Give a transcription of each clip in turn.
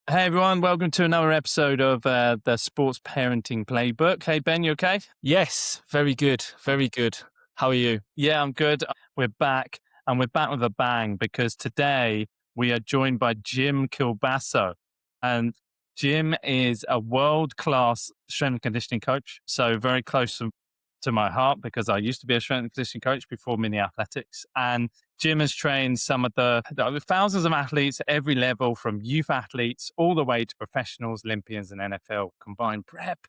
Hey everyone, welcome to another episode of the Sports Parenting Playbook. Hey Ben, you okay? Yes, very good. Very good. How are you? Yeah, I'm good. We're back, and we're back with a bang because today we are joined by Jim Kielbaso. And Jim is a world-class strength and conditioning coach, so very close to my heart because I used to be a strength and conditioning coach before mini athletics. And Jim has trained some of the thousands of athletes at every level, from youth athletes all the way to professionals, Olympians, and NFL combined prep.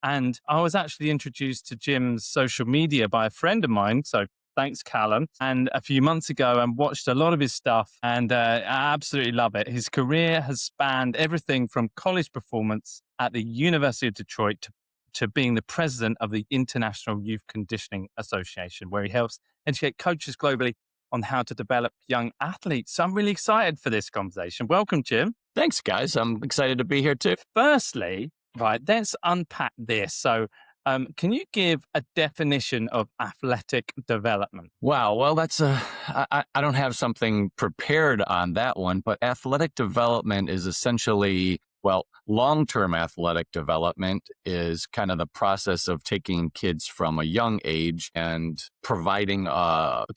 And I was actually introduced to Jim's social media by a friend of mine. So thanks, Callum. And a few months ago, and watched a lot of his stuff, and I absolutely love it. His career has spanned everything from college performance at the University of Detroit to being the president of the International Youth Conditioning Association, where he helps educate coaches globally on how to develop young athletes. So I'm really excited for this conversation. Welcome, Jim. Thanks, guys. I'm excited to be here too. Firstly, right, let's unpack this. So, can you give a definition of athletic development? Wow. Well, I don't have something prepared on that one, but athletic development is essentially, well, long-term athletic development is kind of the process of taking kids from a young age and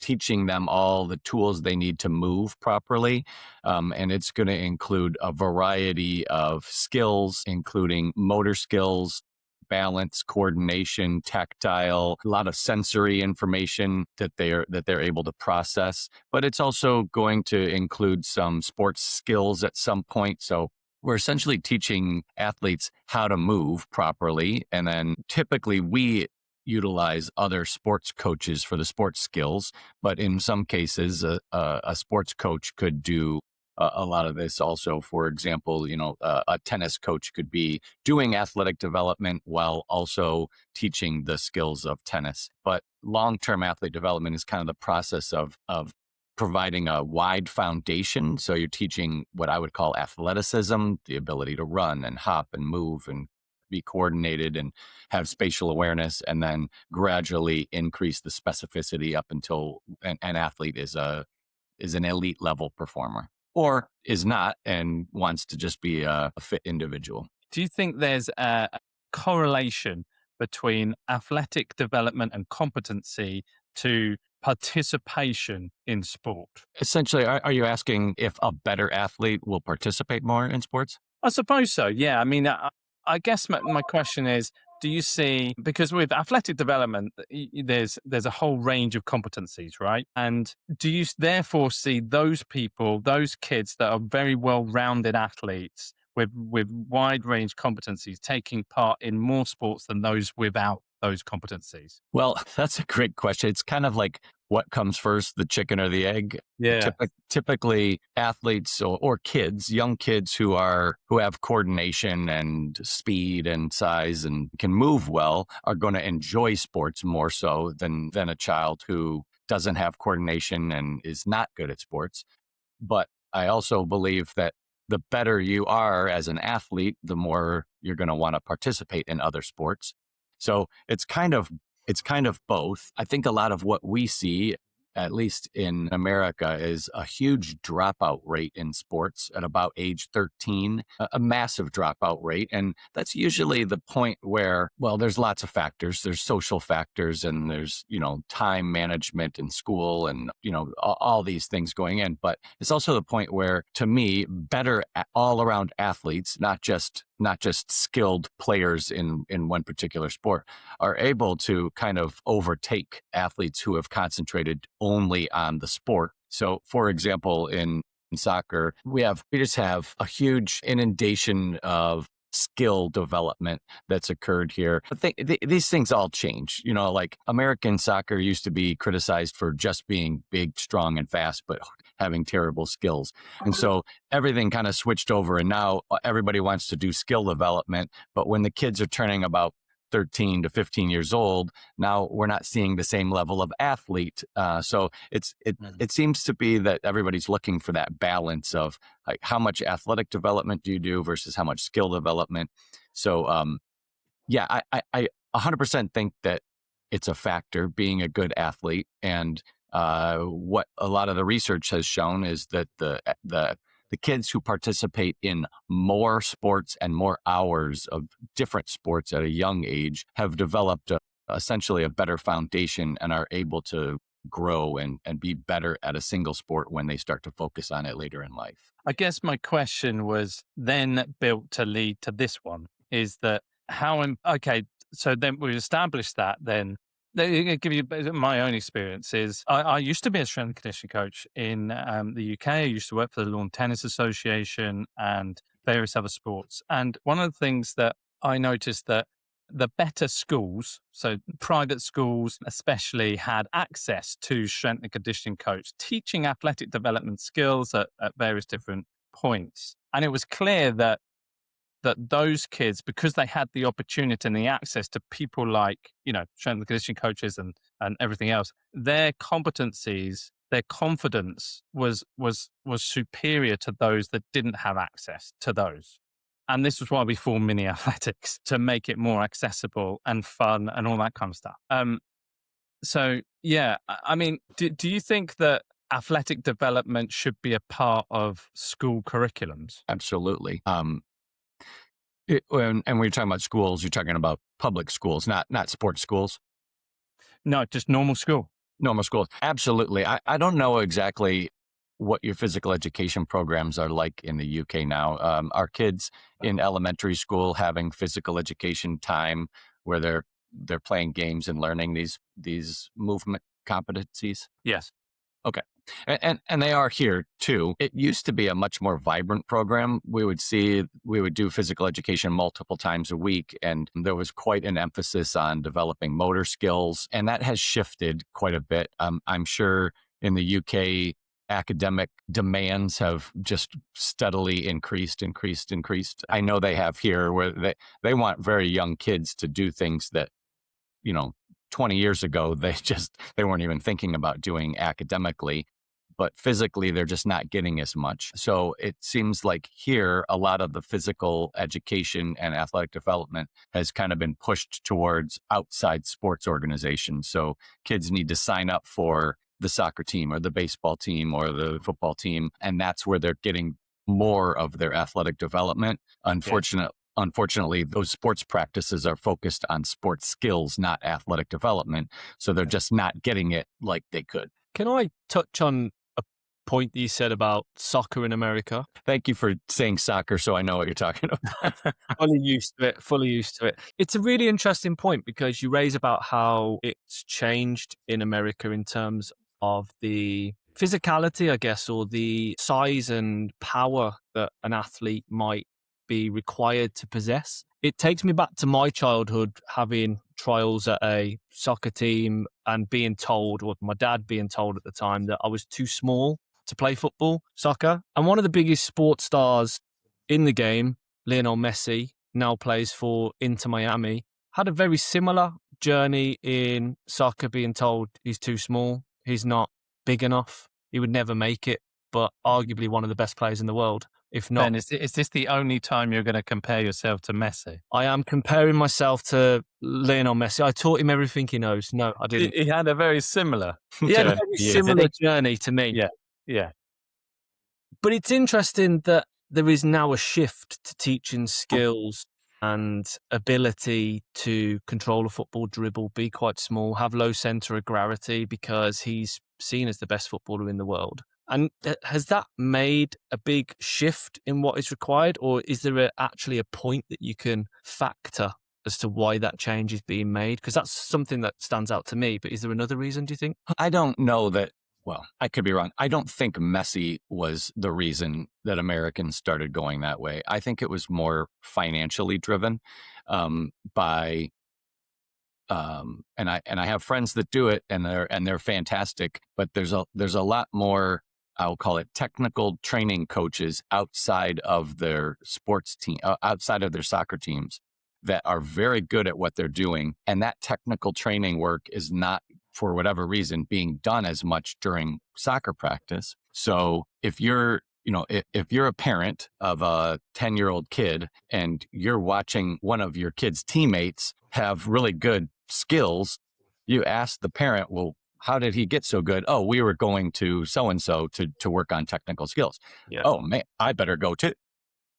teaching them all the tools they need to move properly. And it's going to include a variety of skills, including motor skills, balance, coordination, tactile, a lot of sensory information that they're able to process. But it's also going to include some sports skills at some point. So we're essentially teaching athletes how to move properly. And then typically we utilize other sports coaches for the sports skills. But in some cases, a sports coach could do a lot of this also. For example, a tennis coach could be doing athletic development while also teaching the skills of tennis. But long-term athlete development is kind of the process of providing a wide foundation. So you're teaching what I would call athleticism, the ability to run and hop and move and be coordinated and have spatial awareness, and then gradually increase the specificity up until an athlete is an elite level performer, or is not and wants to just be a fit individual. Do you think there's a correlation between athletic development and competency to participation in sport? Essentially, are you asking if a better athlete will participate more in sports? I suppose so. Yeah. I mean, I guess my question is, do you see, because with athletic development, there's a whole range of competencies, right? And do you therefore see those people, those kids that are very well-rounded athletes with wide range competencies taking part in more sports than those without those competencies? Well, that's a great question. It's kind of like what comes first, the chicken or the egg? Yeah. Typically, athletes or kids, young kids who have coordination and speed and size and can move well, are going to enjoy sports more so than a child who doesn't have coordination and is not good at sports. But I also believe that the better you are as an athlete, the more you're going to want to participate in other sports. So it's kind of both. I think a lot of what we see, at least in America, is a huge dropout rate in sports at about age 13, a massive dropout rate. And that's usually the point where, well, there's lots of factors. There's social factors, and there's, time management in school, and, all these things going in. But it's also the point where, to me, better all around athletes, not just skilled players in one particular sport, are able to kind of overtake athletes who have concentrated only on the sport. So, for example, in soccer, we just have a huge inundation of skill development that's occurred here. These things all change. Like American soccer used to be criticized for just being big, strong, and fast, but having terrible skills. And so everything kind of switched over, and now everybody wants to do skill development. But when the kids are turning about 13 to 15 years old, now we're not seeing the same level of athlete. So it seems to be that everybody's looking for that balance of like how much athletic development do you do versus how much skill development. So yeah, I 100% think that it's a factor, being a good athlete. And what a lot of the research has shown is that the the kids who participate in more sports and more hours of different sports at a young age have developed essentially a better foundation and are able to grow and be better at a single sport when they start to focus on it later in life. I guess my question was then built to lead to this one is that okay, so then we established that then. I'll give you my own experiences. I used to be a strength and conditioning coach in the UK. I used to work for the Lawn Tennis Association and various other sports. And one of the things that I noticed that the better schools, so private schools especially, had access to strength and conditioning coach teaching athletic development skills at various different points. And it was clear that those kids, because they had the opportunity and the access to people like, strength and conditioning coaches and everything else, their competencies, their confidence was superior to those that didn't have access to those. And this was why we formed Mini Athletics, to make it more accessible and fun and all that kind of stuff. So yeah, I mean, do you think that athletic development should be a part of school curriculums? Absolutely. And when you're talking about schools, you're talking about public schools, not sports schools. No, just normal school. Normal schools. Absolutely. I don't know exactly what your physical education programs are like in the UK now. Are kids in elementary school having physical education time where they're playing games and learning these movement competencies? Yes. Okay. And they are here too. It used to be a much more vibrant program. We would do physical education multiple times a week, and there was quite an emphasis on developing motor skills, and that has shifted quite a bit. I'm sure in the UK, academic demands have just steadily increased. I know they have here, where they want very young kids to do things that, 20 years ago, they weren't even thinking about doing academically, but physically they're just not getting as much. So it seems like here, a lot of the physical education and athletic development has kind of been pushed towards outside sports organizations. So kids need to sign up for the soccer team or the baseball team or the football team, and that's where they're getting more of their athletic development. Unfortunately, those sports practices are focused on sports skills, not athletic development. So they're just not getting it like they could. Can I touch on a point that you said about soccer in America? Thank you for saying soccer, so I know what you're talking about. Fully used to it. It's a really interesting point because you raise about how it's changed in America in terms of the physicality, I guess, or the size and power that an athlete might be required to possess. It takes me back to my childhood, having trials at a soccer team and being told, or my dad being told at the time, that I was too small to play soccer. And one of the biggest sports stars in the game, Lionel Messi, now plays for Inter Miami, had a very similar journey in soccer, being told he's too small, he's not big enough, he would never make it, but arguably one of the best players in the world. If not, Ben, is this the only time you're going to compare yourself to Messi? I am comparing myself to Lionel Messi. I taught him everything he knows. No, I didn't. He had a very similar He had a journey. very similar journey to me. Yeah. But it's interesting that there is now a shift to teaching skills and ability to control a football, dribble, be quite small, have low center of gravity, because he's seen as the best footballer in the world. And has that made a big shift in what is required, or is there actually a point that you can factor as to why that change is being made? Because that's something that stands out to me. But is there another reason, do you think? I don't know that. Well, I could be wrong. I don't think Messi was the reason that Americans started going that way. I think it was more financially driven by. And I have friends that do it, and they're fantastic. But there's a lot more, I'll call it, technical training coaches outside of their sports team, outside of their soccer teams, that are very good at what they're doing. And that technical training work is not, for whatever reason, being done as much during soccer practice. So if you're a parent of a 10-year-old kid and you're watching one of your kid's teammates have really good skills, you ask the parent, well, how did he get so good? Oh, we were going to so-and-so to work on technical skills. Yeah. Oh man, I better go too.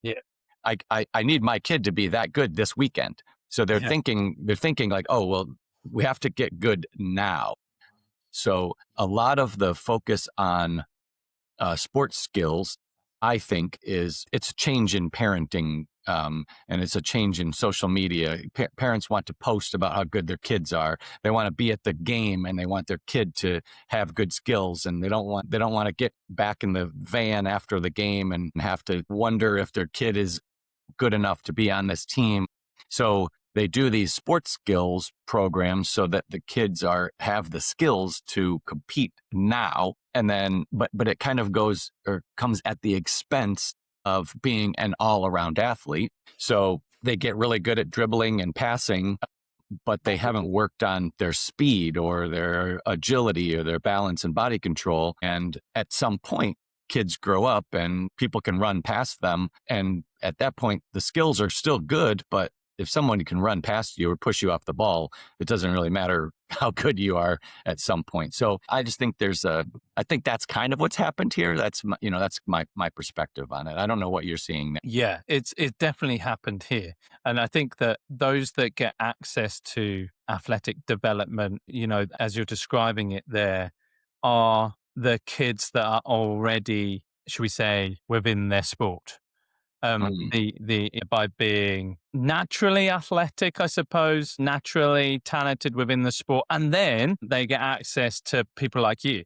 Yeah. I need my kid to be that good this weekend. So they're Yeah. thinking like, oh, well, we have to get good now. So a lot of the focus on sports skills, I think, it's a change in parenting, and it's a change in social media. Parents want to post about how good their kids are. They want to be at the game, and they want their kid to have good skills, and they don't want to get back in the van after the game and have to wonder if their kid is good enough to be on this team. So they do these sports skills programs so that the kids have the skills to compete now. And then, but it kind of comes at the expense of being an all around athlete. So they get really good at dribbling and passing, but they haven't worked on their speed or their agility or their balance and body control. And at some point, kids grow up and people can run past them. And at that point, the skills are still good, but if someone can run past you or push you off the ball, it doesn't really matter how good you are at some point. So I just think I think that's kind of what's happened here. That's my perspective on it. I don't know what you're seeing now. Yeah, it definitely happened here. And I think that those that get access to athletic development, as you're describing it there, are the kids that are already, should we say, within their sport. By being naturally athletic, I suppose, naturally talented within the sport, and then they get access to people like you.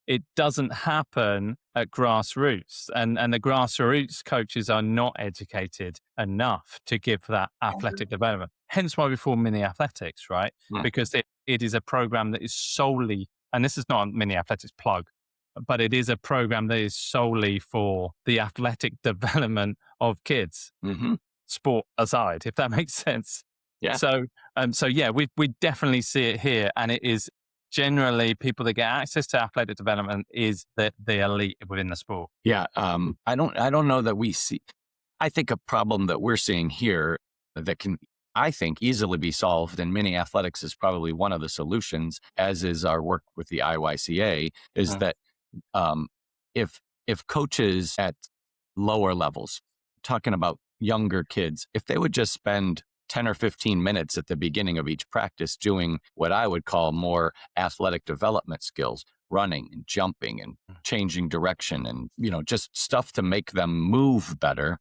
It doesn't happen at grassroots, and the grassroots coaches are not educated enough to give that athletic development. Hence why we form Mini Athletics, right? Because it is a program that is solely, and this is not a Mini Athletics plug, but it is a program that is solely for the athletic development of kids, sport aside, if that makes sense. Yeah. So yeah, we definitely see it here, and it is generally people that get access to athletic development is the elite within the sport. Yeah. I don't know that we see. I think a problem that we're seeing here that can, I think, easily be solved, and Mini Athletics is probably one of the solutions, as is our work with the IYCA, is that if coaches at lower levels, talking about younger kids, if they would just spend 10 or 15 minutes at the beginning of each practice doing what I would call more athletic development skills, running and jumping and changing direction and, just stuff to make them move better,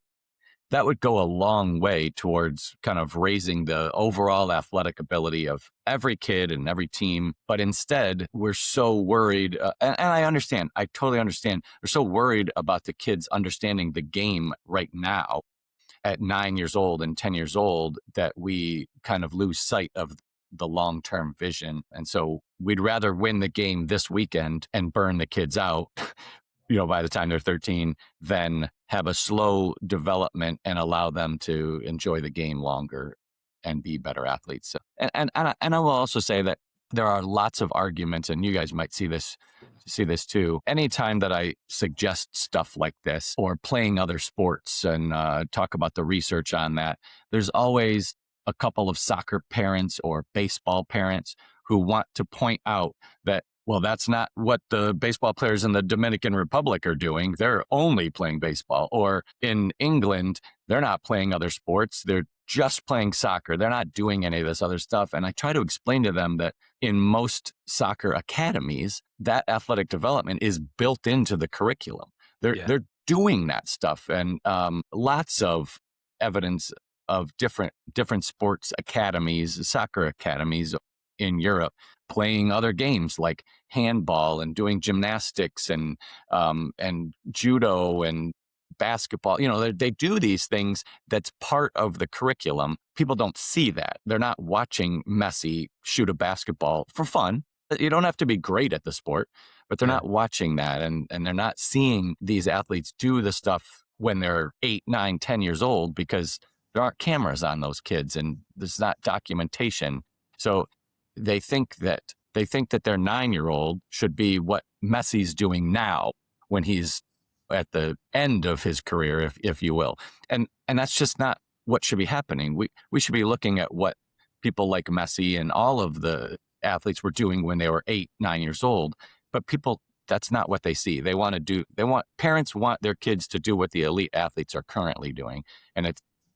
that would go a long way towards kind of raising the overall athletic ability of every kid and every team. But instead, we're so worried, and I totally understand, we're so worried about the kids understanding the game right now at 9 years old and 10 years old that we kind of lose sight of the long-term vision. And so we'd rather win the game this weekend and burn the kids out by the time they're 13, then have a slow development and allow them to enjoy the game longer and be better athletes. So, and I will also say that there are lots of arguments, and you guys might see this too. Anytime that I suggest stuff like this or playing other sports and talk about the research on that, there's always a couple of soccer parents or baseball parents who want to point out that, well, that's not what the baseball players in the Dominican Republic are doing. They're only playing baseball. Or in England, they're not playing other sports. They're just playing soccer. They're not doing any of this other stuff. And I try to explain to them that in most soccer academies, that athletic development is built into the curriculum. They're doing that stuff. And lots of evidence of different sports academies, soccer academies in Europe, playing other games like handball and doing gymnastics and judo and basketball. They do these things that's part of the curriculum. People don't see that. They're not watching Messi shoot a basketball for fun. You don't have to be great at the sport, but they're not watching that. And they're not seeing these athletes do the stuff when they're 8, 9, 10 years old, because there aren't cameras on those kids and there's not documentation. So they think that their 9-year-old should be what Messi's doing now when he's at the end of his career, if you will. And that's just not what should be happening. We should be looking at what people like Messi and all of the athletes were doing when they were 8, 9 years old. But that's not what they see. Parents want their kids to do what the elite athletes are currently doing. And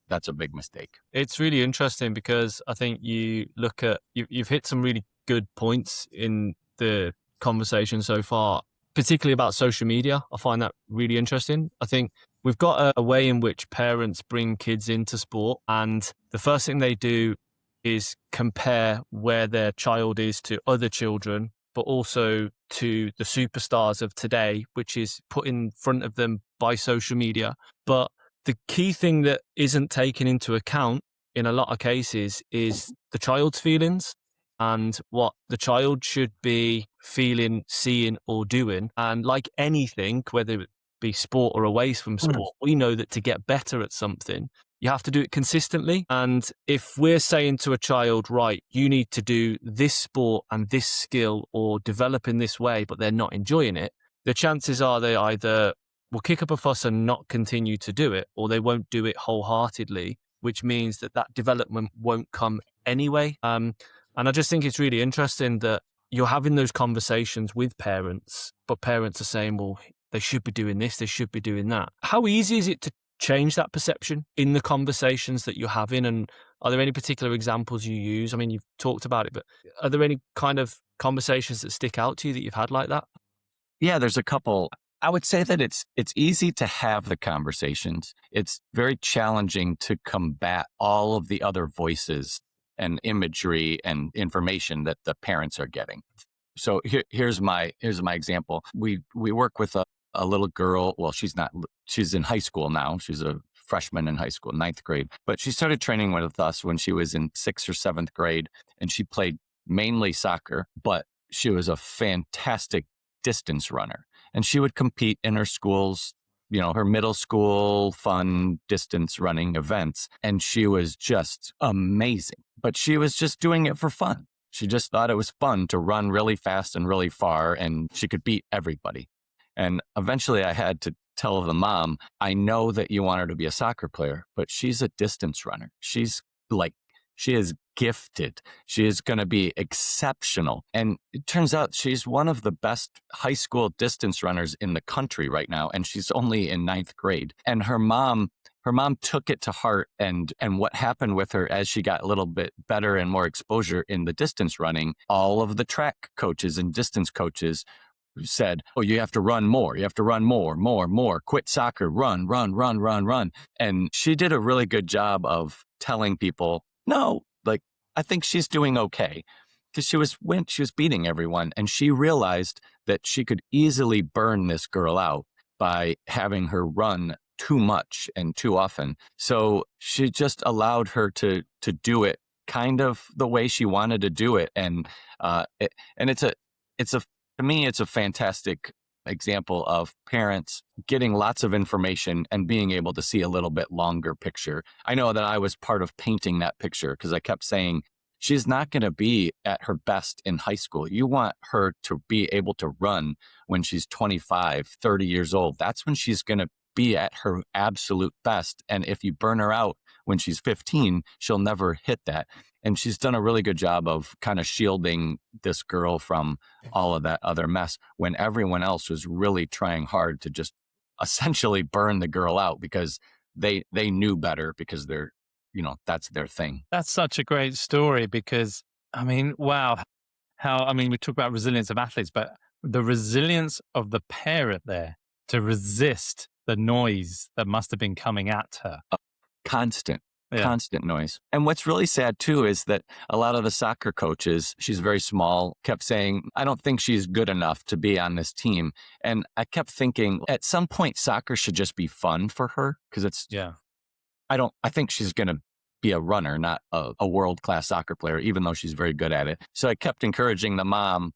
that's a big mistake. It's really interesting because I think you've hit some really good points in the conversation so far, particularly about social media. I find that really interesting. I think we've got a way in which parents bring kids into sport, and the first thing they do is compare where their child is to other children, but also to the superstars of today, which is put in front of them by social media. But the key thing that isn't taken into account in a lot of cases is the child's feelings and what the child should be feeling, seeing, or doing. And like anything, whether it be sport or away from sport, we know that to get better at something, you have to do it consistently. And if we're saying to a child, right, you need to do this sport and this skill or develop in this way, but they're not enjoying it, the chances are they either will kick up a fuss and not continue to do it, or they won't do it wholeheartedly, which means that development won't come anyway. And I just think it's really interesting that you're having those conversations with parents, but parents are saying, well, they should be doing this, they should be doing that. How easy is it to change that perception in the conversations that you're having? And are there any particular examples you use? I mean, you've talked about it, but are there any kind of conversations that stick out to you that you've had like that? Yeah, there's a couple. I would say that it's easy to have the conversations. It's very challenging to combat all of the other voices and imagery and information that the parents are getting. So here's my example. We work with a little girl. Well, she's in high school now. She's a freshman in high school, 9th grade. But she started training with us when she was in 6th or 7th grade, and she played mainly soccer, but she was a fantastic distance runner. And she would compete in her school's, her middle school fun distance running events. And she was just amazing. But she was just doing it for fun. She just thought it was fun to run really fast and really far, and she could beat everybody. And eventually I had to tell the mom, I know that you want her to be a soccer player, but she's a distance runner. She is gifted. She is going to be exceptional. And it turns out she's one of the best high school distance runners in the country right now. And she's only in 9th grade. And her mom took it to heart. And what happened with her as she got a little bit better and more exposure in the distance running, all of the track coaches and distance coaches said, oh, you have to run more. You have to run more. Quit soccer, run. And she did a really good job of telling people, no, I think she's doing okay, because she was beating everyone. And she realized that she could easily burn this girl out by having her run too much and too often. So she just allowed her to do it kind of the way she wanted to do it. And to me, it's a fantastic example of parents getting lots of information and being able to see a little bit longer picture. I know that I was part of painting that picture, because I kept saying, she's not going to be at her best in high school. You want her to be able to run when she's 25, 30 years old. That's when she's going to be at her absolute best. And if you burn her out when she's 15, she'll never hit that. And she's done a really good job of kind of shielding this girl from all of that other mess, when everyone else was really trying hard to just essentially burn the girl out, because they knew better, because that's their thing. That's such a great story, because, I mean, wow. We talk about resilience of athletes, but the resilience of the parent there to resist the noise that must have been coming at her. Constant noise. And what's really sad too is that a lot of the soccer coaches, she's very small, kept saying, I don't think she's good enough to be on this team. And I kept thinking, at some point, soccer should just be fun for her, because I think she's going to be a runner, not a world-class soccer player, even though she's very good at it. So I kept encouraging the mom,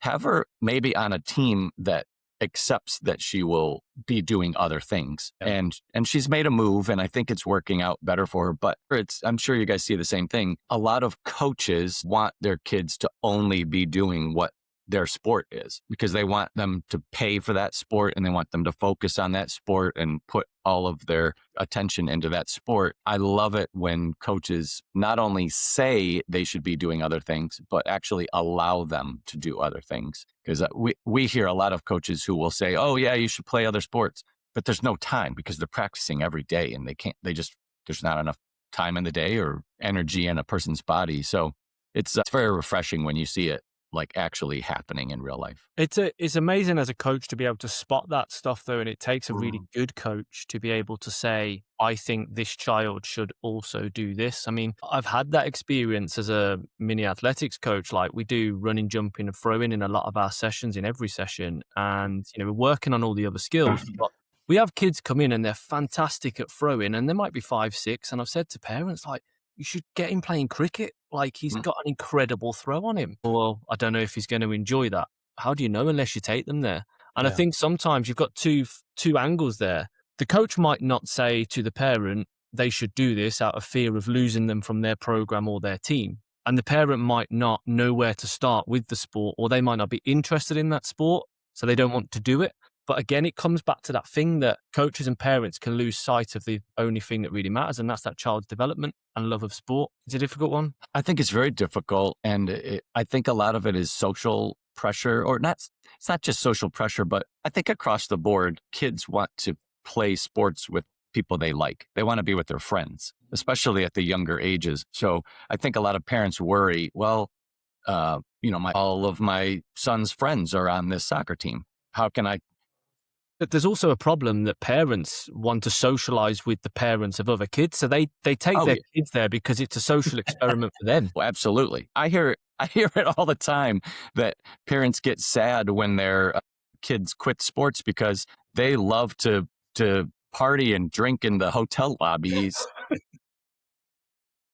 have her maybe on a team that accepts that she will be doing other things. Yeah. And she's made a move, and I think it's working out better for her. But I'm sure you guys see the same thing. A lot of coaches want their kids to only be doing what their sport is, because they want them to pay for that sport, and they want them to focus on that sport and put all of their attention into that sport. I love it when coaches not only say they should be doing other things, but actually allow them to do other things. Because we hear a lot of coaches who will say, oh, yeah, you should play other sports. But there's no time because they're practicing every day and there's not enough time in the day or energy in a person's body. So it's very refreshing when you see it like actually happening in real life. It's amazing as a coach to be able to spot that stuff though, and it takes a really good coach to be able to say, I think this child should also do this. I mean, I've had that experience as a mini athletics coach. Like we do running, jumping, and throwing in a lot of our sessions, in every session, and we're working on all the other skills. But we have kids come in and they're fantastic at throwing, and they might be 5, 6, and I've said to parents like, you should get him playing cricket. Like he's got an incredible throw on him. Well, I don't know if he's going to enjoy that. How do you know unless you take them there? And I think sometimes you've got two angles there. The coach might not say to the parent they should do this out of fear of losing them from their program or their team. And the parent might not know where to start with the sport, or they might not be interested in that sport, so they don't want to do it. But again, it comes back to that thing that coaches and parents can lose sight of the only thing that really matters, and that's that child's development and love of sport. It's a difficult one. I think it's very difficult. And I think a lot of it is social pressure, or not. It's not just social pressure, but I think across the board, kids want to play sports with people they like. They want to be with their friends, especially at the younger ages. So I think a lot of parents worry, well, all of my son's friends are on this soccer team. How can I? But there's also a problem that parents want to socialize with the parents of other kids. So they take their kids there because it's a social experiment for them. Well, absolutely. I hear it all the time that parents get sad when their kids quit sports because they love to party and drink in the hotel lobbies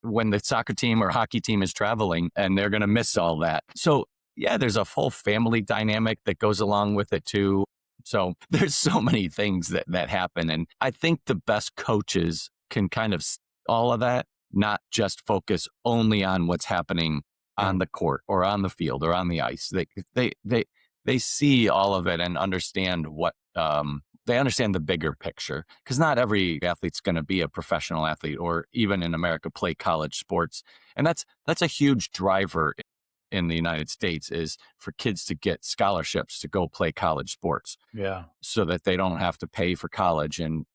when the soccer team or hockey team is traveling, and they're going to miss all that. So yeah, there's a whole family dynamic that goes along with it too. So there's so many things that happen. And I think the best coaches can kind of all of that, not just focus only on what's happening on the court or on the field or on the ice. They see all of it and understand they understand the bigger picture, because not every athlete's going to be a professional athlete, or even in America play college sports. And that's a huge driver in the United States, is for kids to get scholarships to go play college sports. Yeah. So that they don't have to pay for college. And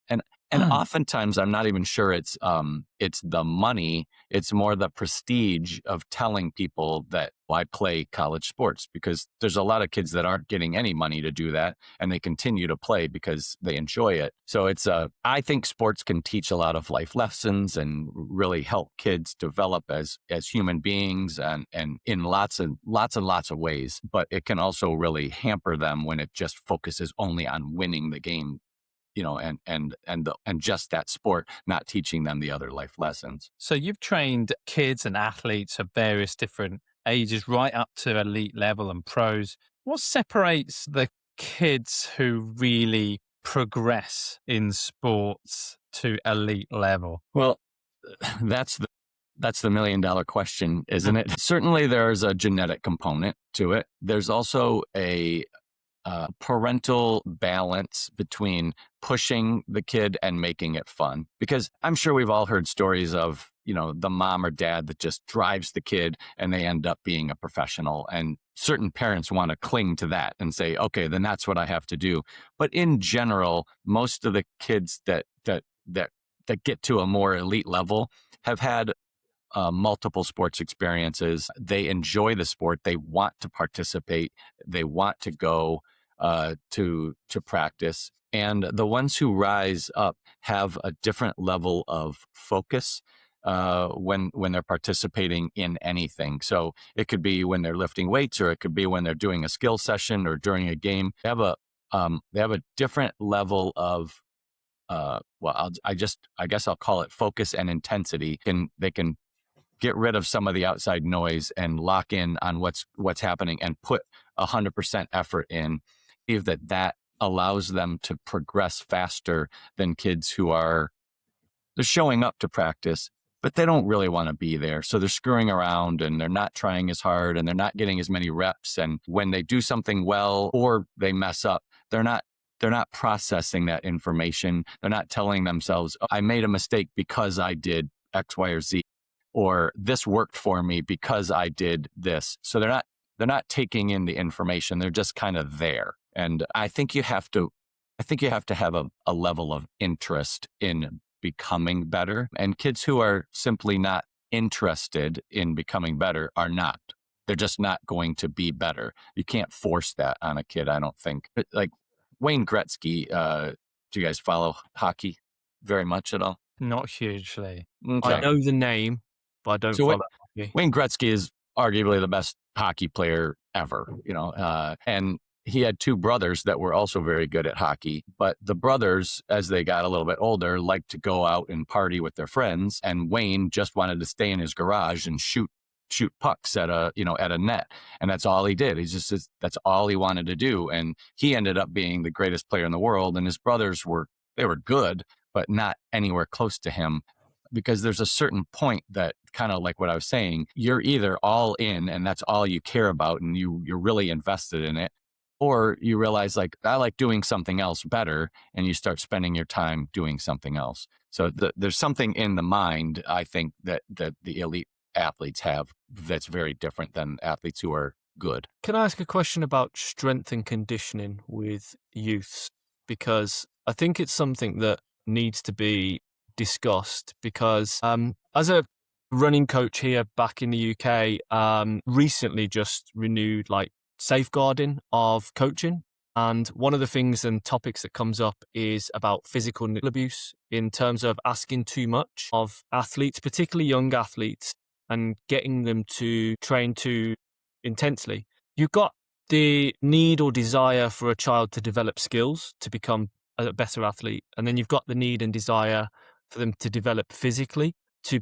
oftentimes I'm not even sure it's the money. It's more the prestige of telling people that I play college sports, because there's a lot of kids that aren't getting any money to do that, and they continue to play because they enjoy it. So I think sports can teach a lot of life lessons and really help kids develop as human beings, and in lots and lots of ways. But it can also really hamper them when it just focuses only on winning the game, and just that sport, not teaching them the other life lessons. So you've trained kids and athletes of various different ages right up to elite level and pros. What separates the kids who really progress in sports to elite level? Well, that's the $1 million question, isn't it? Certainly there's a genetic component to it. There's also a parental balance between pushing the kid and making it fun. Because I'm sure we've all heard stories of, the mom or dad that just drives the kid and they end up being a professional. And certain parents want to cling to that and say, okay, then that's what I have to do. But in general, most of the kids that get to a more elite level have had multiple sports experiences. They enjoy the sport. They want to participate. They want to go to practice. And the ones who rise up have a different level of focus when they're participating in anything. So it could be when they're lifting weights, or it could be when they're doing a skill session or during a game. They have a different level of I guess I'll call it focus and intensity. They can get rid of some of the outside noise and lock in on what's happening and put 100% effort in. I believe that allows them to progress faster than kids who they're showing up to practice, but they don't really want to be there. So they're screwing around and they're not trying as hard and they're not getting as many reps. And when they do something well or they mess up, they're not they're not processing that information. They're not telling themselves, "Oh, I made a mistake because I did X, Y, or Z, or this worked for me because I did this." So they're not taking in the information. They're just kind of there. And I think you have to have a level of interest in becoming better. And kids who are simply not interested in becoming better are not. They're just not going to be better. You can't force that on a kid, I don't think. But like Wayne Gretzky, do you guys follow hockey very much at all? Not hugely. I Okay. know the name, but I don't So follow hockey. Wayne Gretzky is arguably the best hockey player ever, and he had two brothers that were also very good at hockey. But the brothers, as they got a little bit older, liked to go out and party with their friends. And Wayne just wanted to stay in his garage and shoot pucks at a net. And that's all he did. That's all he wanted to do. And he ended up being the greatest player in the world. And his brothers they were good, but not anywhere close to him, because there's a certain point that, kind of like what I was saying, you're either all in and that's all you care about and you're really invested in it, or you realize, like, I like doing something else better, and you start spending your time doing something else. So there's something in the mind, I think, that the elite athletes have that's very different than athletes who are good. Can I ask a question about strength and conditioning with youths? Because I think it's something that needs to be discussed. Because as a running coach here back in the UK, recently just renewed like safeguarding of coaching. And one of the things and topics that comes up is about physical abuse in terms of asking too much of athletes, particularly young athletes, and getting them to train too intensely. You've got the need or desire for a child to develop skills to become a better athlete. And then you've got the need and desire for them to develop physically to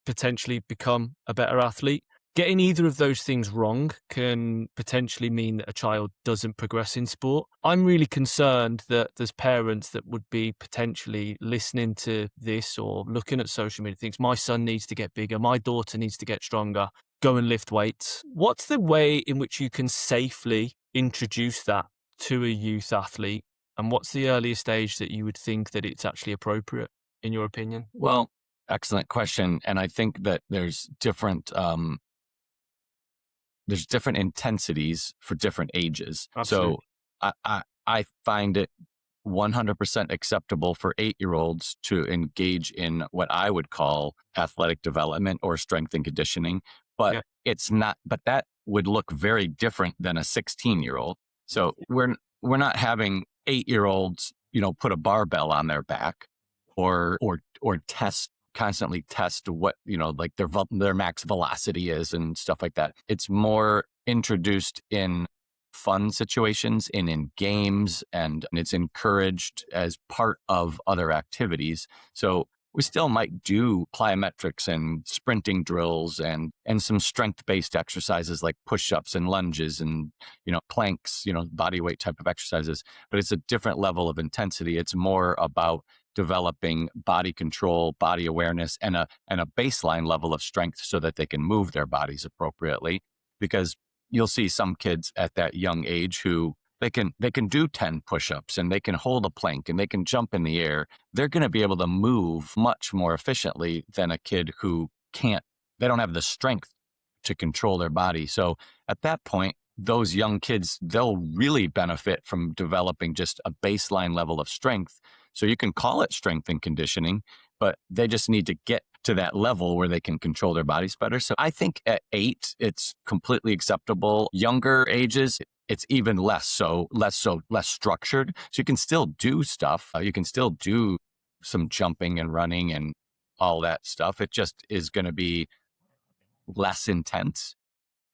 potentially become a better athlete. Getting either of those things wrong can potentially mean that a child doesn't progress in sport. I'm really concerned that there's parents that would be potentially listening to this or looking at social media, thinks my son needs to get bigger, my daughter needs to get stronger, go and lift weights. What's the way in which you can safely introduce that to a youth athlete? And what's the earliest age that you would think that it's actually appropriate, in your opinion? Well, excellent question. And I think that there's different intensities for different ages. Absolutely. So I find it 100% acceptable for 8-year-olds to engage in what I would call athletic development or strength and conditioning, but Yeah. it's not. But that would look very different than a 16-year-old. So we're not having 8-year-olds, put a barbell on their back, or constantly test what, like their max velocity is and stuff like that. It's more introduced in fun situations and in games, and it's encouraged as part of other activities. So we still might do plyometrics and sprinting drills and some strength-based exercises like push-ups and lunges and, planks, body weight type of exercises, but it's a different level of intensity. It's more about developing body control, body awareness, and a baseline level of strength so that they can move their bodies appropriately. Because you'll see some kids at that young age who they can do 10 push-ups and they can hold a plank and they can jump in the air. They're going to be able to move much more efficiently than a kid who can't. They don't have the strength to control their body. So at that point, those young kids, they'll really benefit from developing just a baseline level of strength. So you can call it strength and conditioning, but they just need to get to that level where they can control their bodies better. So I think at 8, it's completely acceptable. Younger ages, it's even less structured. So you can still do stuff. You can still do some jumping and running and all that stuff. It just is going to be less intense.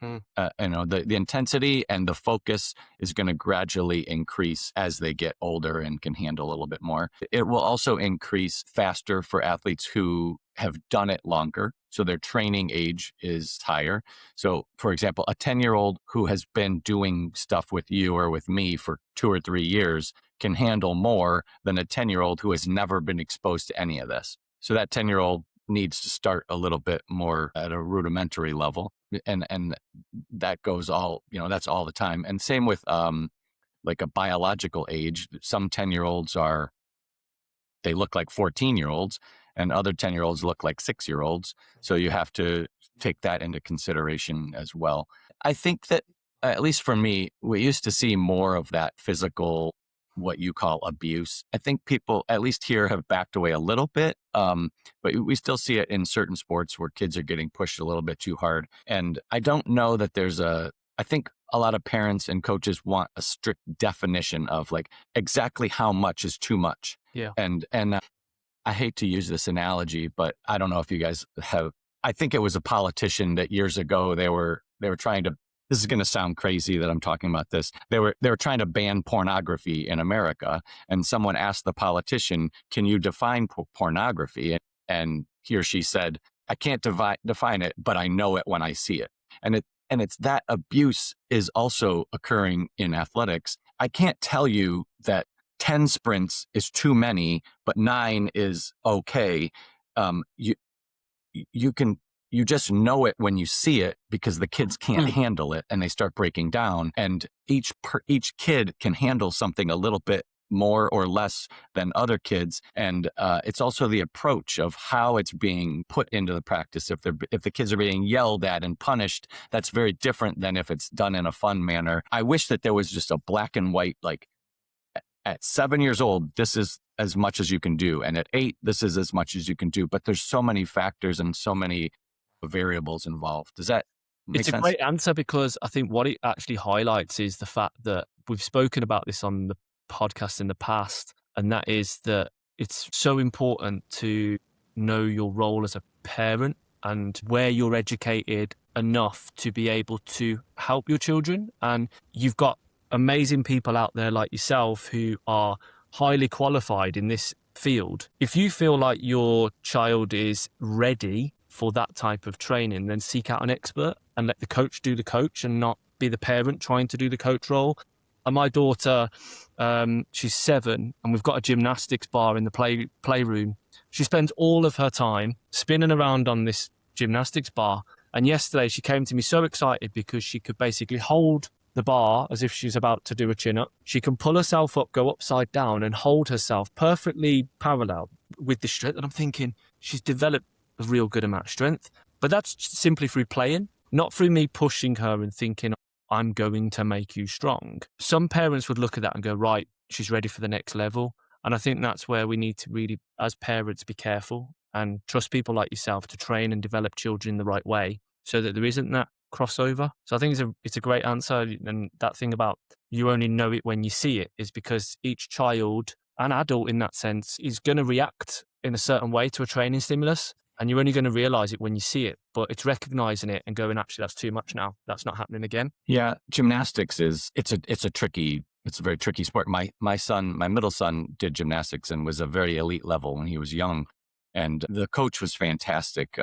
Mm. The intensity and the focus is going to gradually increase as they get older and can handle a little bit more. It will also increase faster for athletes who have done it longer. So their training age is higher. So for example, a 10-year-old who has been doing stuff with you or with me for 2 or 3 years can handle more than a 10-year-old who has never been exposed to any of this. So that 10-year-old needs to start a little bit more at a rudimentary level. And that goes all, that's all the time. And same with like a biological age. Some 10-year-olds they look like 14-year-olds, and other 10-year-olds look like 6-year-olds. So you have to take that into consideration as well. I think that, at least for me, we used to see more of that physical, what you call abuse. I think people, at least here, have backed away a little bit, but we still see it in certain sports where kids are getting pushed a little bit too hard. And I don't know that I think a lot of parents and coaches want a strict definition of like exactly how much is too much. Yeah. And I hate to use this analogy, but I don't know if you guys have. I think it was a politician that years ago they were trying to. This is going to sound crazy that I'm talking about this. They were trying to ban pornography in America, and someone asked the politician, "Can you define pornography?" And he or she said, "I can't define it, but I know it when I see it." And it's that abuse is also occurring in athletics. I can't tell you that 10 sprints is too many, but 9 is okay. You just know it when you see it because the kids can't handle it and they start breaking down. And each kid can handle something a little bit more or less than other kids. And it's also the approach of how it's being put into the practice. If the kids are being yelled at and punished, that's very different than if it's done in a fun manner. I wish that there was just a black and white, like, at 7 years old, this is as much as you can do. And at 8, this is as much as you can do. But there's so many factors and so many variables involved. Does that make It's a sense? great answer, because I think what it actually highlights is the fact that we've spoken about this on the podcast in the past, and that is that it's so important to know your role as a parent and where you're educated enough to be able to help your children. And you've got amazing people out there like yourself who are highly qualified in this field. If you feel like your child is ready for that type of training, then seek out an expert and let the coach do the coach and not be the parent trying to do the coach role. And my daughter, she's 7, and we've got a gymnastics bar in the playroom. She spends all of her time spinning around on this gymnastics bar. And yesterday she came to me so excited because she could basically hold the bar as if she's about to do a chin-up. She can pull herself up, go upside down, and hold herself perfectly parallel with the strength. And I'm thinking, she's developed a real good amount of strength. But that's simply through playing, not through me pushing her and thinking, I'm going to make you strong. Some parents would look at that and go, right, she's ready for the next level. And I think that's where we need to really, as parents, be careful and trust people like yourself to train and develop children in the right way so that there isn't that crossover. So I think it's a great answer. And that thing about you only know it when you see it is because each child and adult in that sense is going to react in a certain way to a training stimulus. And you're only going to realize it when you see it, but it's recognizing it and going, actually, that's too much now. That's not happening again. Yeah, gymnastics it's a very tricky sport. My middle son did gymnastics and was a very elite level when he was young, and the coach was fantastic.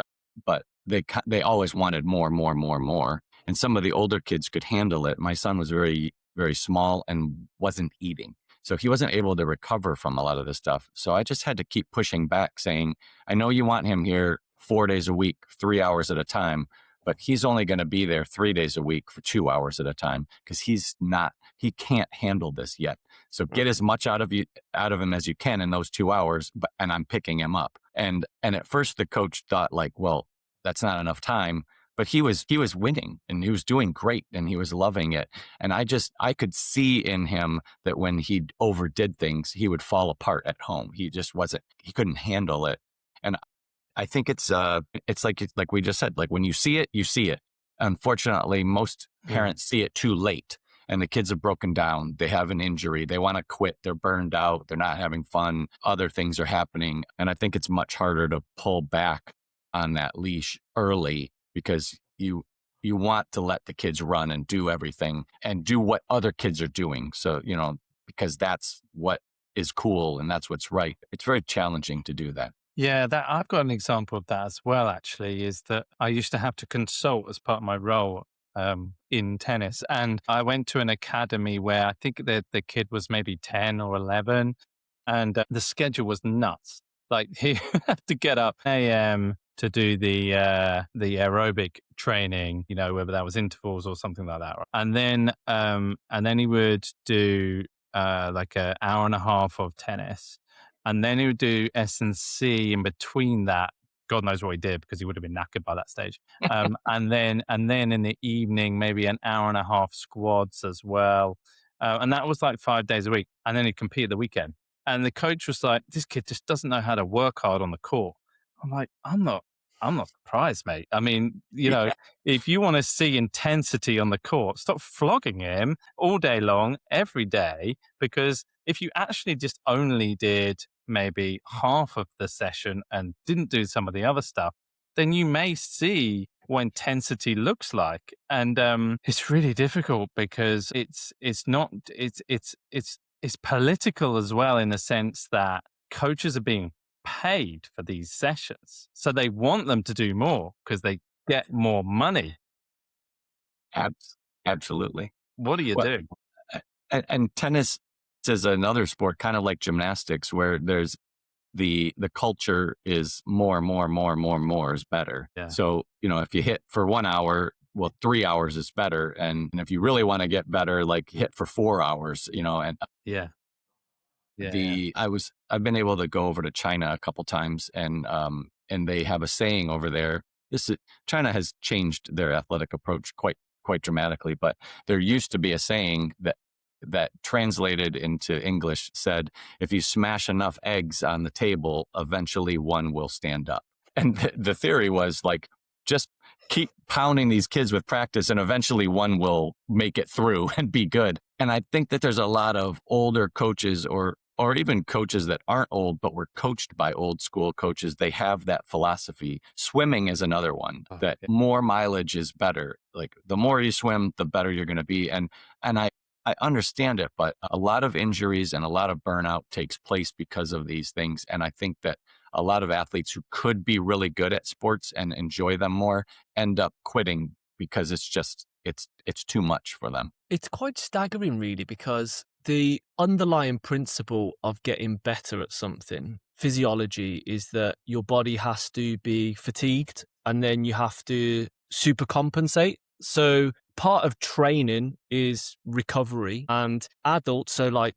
But they always wanted more. And some of the older kids could handle it. My son was very, very small and wasn't eating. So he wasn't able to recover from a lot of this stuff. So I just had to keep pushing back saying, I know you want him here 4 days a week, 3 hours at a time, but he's only going to be there 3 days a week for 2 hours at a time because he can't handle this yet. So get as much out of him as you can in those 2 hours, and I'm picking him up. And at first the coach thought like, well, that's not enough time, but he was winning and he was doing great and he was loving it. And I could see in him that when he overdid things, he would fall apart at home. He couldn't handle it. And I think it's like we just said, like when you see it, you see it. Unfortunately, most parents see it too late and the kids are broken down. They have an injury. They want to quit. They're burned out. They're not having fun. Other things are happening. And I think it's much harder to pull back on that leash early because you want to let the kids run and do everything and do what other kids are doing. So, because that's what is cool and that's what's right. It's very challenging to do that. Yeah, I've got an example of that as well, actually, is that I used to have to consult as part of my role in tennis. And I went to an academy where I think the kid was maybe 10 or 11 and the schedule was nuts. Like he had to get up 8 a.m., to do the aerobic training, whether that was intervals or something like that. Right? And then he would do like an hour and a half of tennis, and then he would do S&C in between that. God knows what he did because he would have been knackered by that stage. And then in the evening, maybe an hour and a half squads as well. And that was like 5 days a week. And then he'd compete at the weekend. And the coach was like, "This kid just doesn't know how to work hard on the court." I'm like, I'm not surprised, mate. I mean, Yeah. if you want to see intensity on the court, stop flogging him all day long, every day, because if you actually just only did maybe half of the session and didn't do some of the other stuff, then you may see what intensity looks like. And it's really difficult because it's political as well, in the sense that coaches are being paid for these sessions. So they want them to do more because they get more money. Absolutely. What do you Well, do? and tennis is another sport, kind of like gymnastics, where there's the culture is more is better. Yeah. So, if you hit for 1 hour, well, 3 hours is better. And if you really want to get better, like hit for 4 hours, and Yeah. Yeah. I've been able to go over to China a couple times, and they have a saying over there. China has changed their athletic approach quite dramatically, but there used to be a saying that translated into English said, "If you smash enough eggs on the table, eventually one will stand up." And the theory was like, just keep pounding these kids with practice and eventually one will make it through and be good. And I think that there's a lot of older coaches or even coaches that aren't old, but were coached by old school coaches. They have that philosophy. Swimming is another one, that more mileage is better. Like the more you swim, the better you're going to be. And I understand it, but a lot of injuries and a lot of burnout takes place because of these things. And I think that a lot of athletes who could be really good at sports and enjoy them more end up quitting because it's too much for them. It's quite staggering, really, because the underlying principle of getting better at something, physiology, is that your body has to be fatigued and then you have to supercompensate. So part of training is recovery, and adults, so like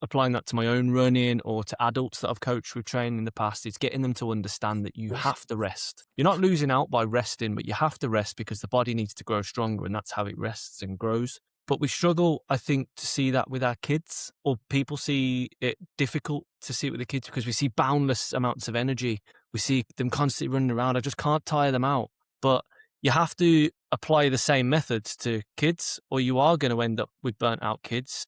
applying that to my own running or to adults that I've coached with training in the past, it's getting them to understand that you have to rest. You're not losing out by resting, but you have to rest because the body needs to grow stronger, and that's how it rests and grows. But we struggle, I think, to see that with our kids, or people see it difficult to see it with the kids because we see boundless amounts of energy. We see them constantly running around. I just can't tire them out. But you have to apply the same methods to kids, or you are going to end up with burnt out kids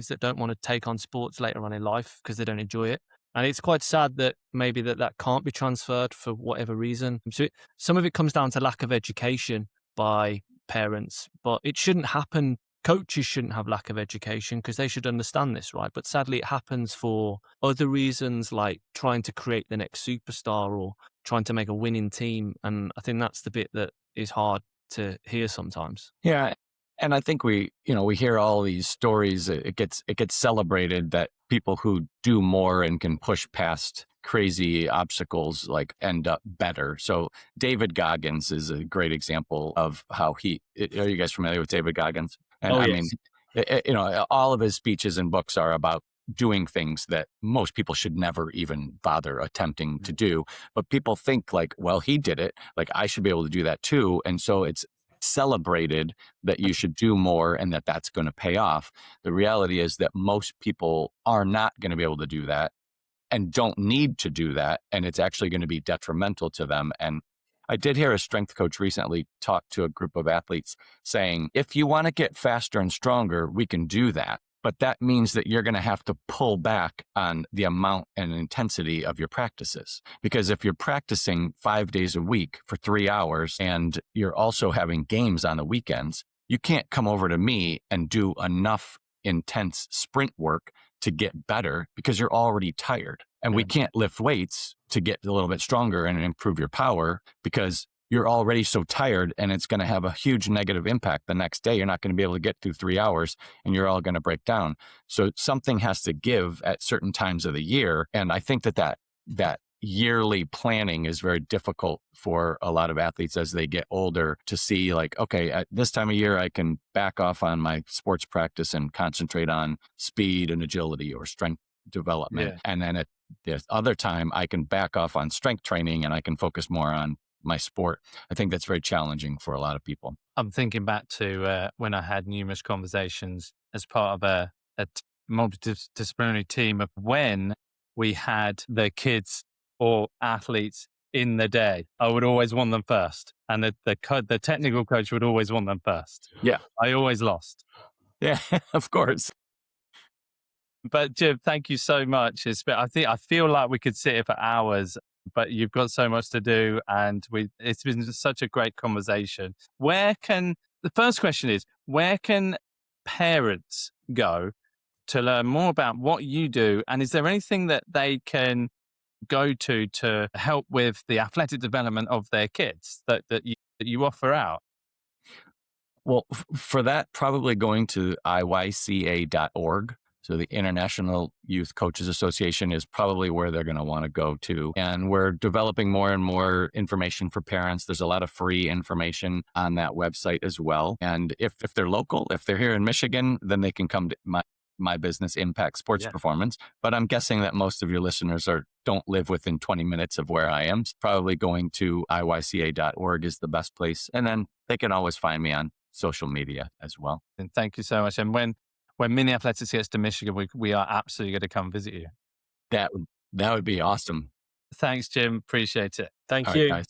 that don't want to take on sports later on in life because they don't enjoy it. And it's quite sad that maybe that can't be transferred for whatever reason. So some of it comes down to lack of education by parents, but it shouldn't happen. Coaches shouldn't have lack of education because they should understand this, right? But sadly, it happens for other reasons, like trying to create the next superstar or trying to make a winning team. And I think that's the bit that is hard to hear sometimes. Yeah. And I think we hear all these stories. It gets celebrated that people who do more and can push past crazy obstacles like end up better. So David Goggins is a great example of how are you guys familiar with David Goggins? And I mean, all of his speeches and books are about doing things that most people should never even bother attempting to do. But people think like, well, he did it, like I should be able to do that too. And so it's celebrated that you should do more and that's going to pay off. The reality is that most people are not going to be able to do that and don't need to do that. And it's actually going to be detrimental to them. And I did hear a strength coach recently talk to a group of athletes saying, if you want to get faster and stronger, we can do that. But that means that you're going to have to pull back on the amount and intensity of your practices. Because if you're practicing 5 days a week for 3 hours and you're also having games on the weekends, you can't come over to me and do enough intense sprint work to get better because you're already tired. And we can't lift weights to get a little bit stronger and improve your power because you're already so tired, and it's going to have a huge negative impact the next day. You're not going to be able to get through 3 hours and you're all going to break down. So something has to give at certain times of the year. And I think that yearly planning is very difficult for a lot of athletes as they get older to see like, okay, at this time of year, I can back off on my sports practice and concentrate on speed and agility or strength development. Yeah. And then at the other time, I can back off on strength training and I can focus more on my sport. I think that's very challenging for a lot of people. I'm thinking back to when I had numerous conversations as part of a multidisciplinary team of when we had the kids or athletes in the day. I would always want them first, and the technical coach would always want them first. Yeah. I always lost. Yeah, of course. But Jim, thank you so much. I feel like we could sit here for hours, but you've got so much to do, and it's been such a great conversation. The first question is, where can parents go to learn more about what you do, and is there anything that they can go to help with the athletic development of their kids that you offer out? Well, for that, probably going to iyca.org. So the International Youth Coaches Association is probably where they're going to want to go to. And we're developing more and more information for parents. There's a lot of free information on that website as well. And if they're local, if they're here in Michigan, then they can come to my business, Impact Sports Performance. But I'm guessing that most of your listeners don't live within 20 minutes of where I am. So probably going to iyca.org is the best place. And then they can always find me on social media as well. And thank you so much. And when Mini Athletics gets to Michigan, we are absolutely going to come visit you. That would be awesome. Thanks, Jim. Appreciate it. Thank All you. right, guys.